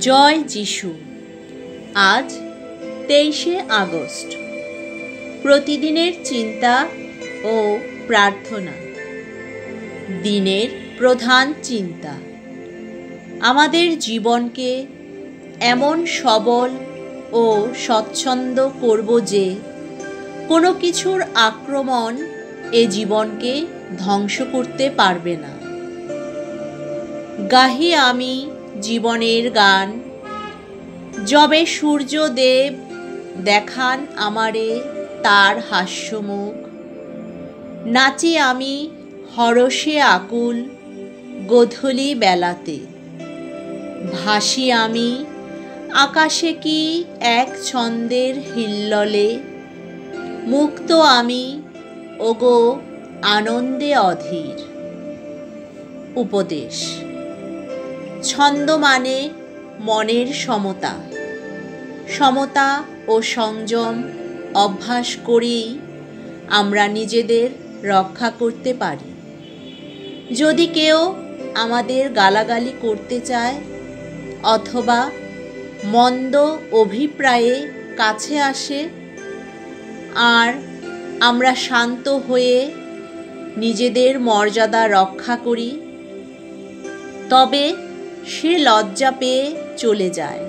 জয় যিশু। আজ 23শে আগস্ট, প্রতিদিনের চিন্তা ও প্রার্থনা। দিনের প্রধান চিন্তা, আমাদের জীবনকে এমন সবল ও স্বচ্ছন্দ করব যে কোনো কিছুর আক্রমণ এ জীবনকে ধ্বংস করতে পারবে না। গাহি আমি জীবনের গান, যবে সূর্যদেব দেখান আমারে তার হাস্যমুখ। নাচি আমি হরষে আকুল গোধূলি বেলাতে, ভাসি আমি আকাশে কি এক ছন্দের হিল্লোলে। মুক্ত আমি ওগো আনন্দে অধীর। উপদেশ। ছন্দ মানে মনের সমতা। সমতা ও সংযম অভ্যাস করেই আমরা নিজেদের রক্ষা করতে পারি। যদি কেউ আমাদের গালাগালি করতে চায় অথবা মন্দ অভিপ্রায়ে কাছে আসে, আর আমরা শান্ত হয়ে নিজেদের মর্যাদা রক্ষা করি, তবে সে লজ্জা পেয়ে চলে যায়।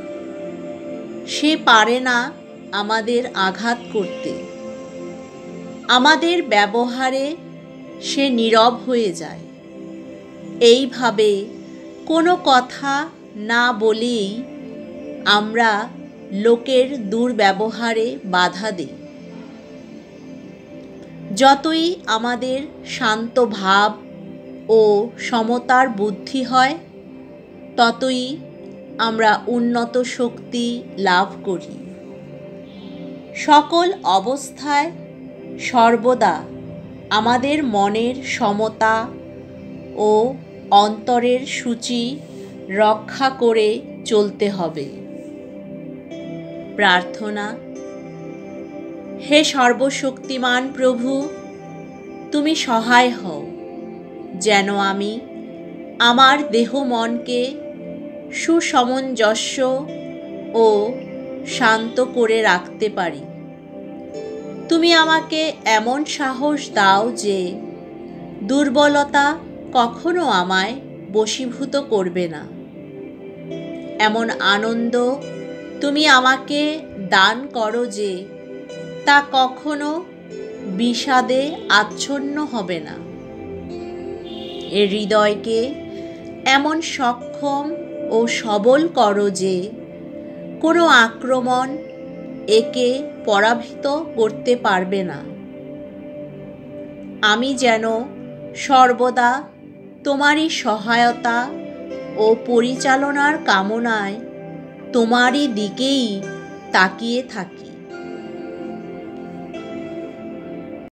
সে পারে না আমাদের আঘাত করতে। আমাদের ব্যবহারে সে নীরব হয়ে যায়। এইভাবে কোনো কথা না বলেই আমরা লোকের দুর্ব্যবহারে বাধা দিই। যতই আমাদের শান্ত ভাব ও সমতার বুদ্ধি হয়, ততই আমরা উন্নত শক্তি লাভ করি। সকল অবস্থায় সর্বদা আমাদের মনের সমতা ও অন্তরের সূচি রক্ষা করে চলতে হবে। প্রার্থনা। হে সর্বশক্তিমান প্রভু, তুমি সহায় হও যেন আমি আমার দেহ মনকে সুসমঞ্জস্য ও শান্ত করে রাখতে পারি। তুমি আমাকে এমন সাহস দাও যে দুর্বলতা কখনো আমায় বশীভূত করবে না। এমন আনন্দ তুমি আমাকে দান করো যে তা কখনো বিষাদে আচ্ছন্ন হবে না। এ হৃদয়কে এমন সক্ষম ও সবল করো যে কোনো আক্রমণ একে পরাভূত করতে পারবে না। আমি যেন সর্বদা তোমারই সহায়তা ও পরিচালনার কামনায় তোমারই দিকেই তাকিয়ে থাকি।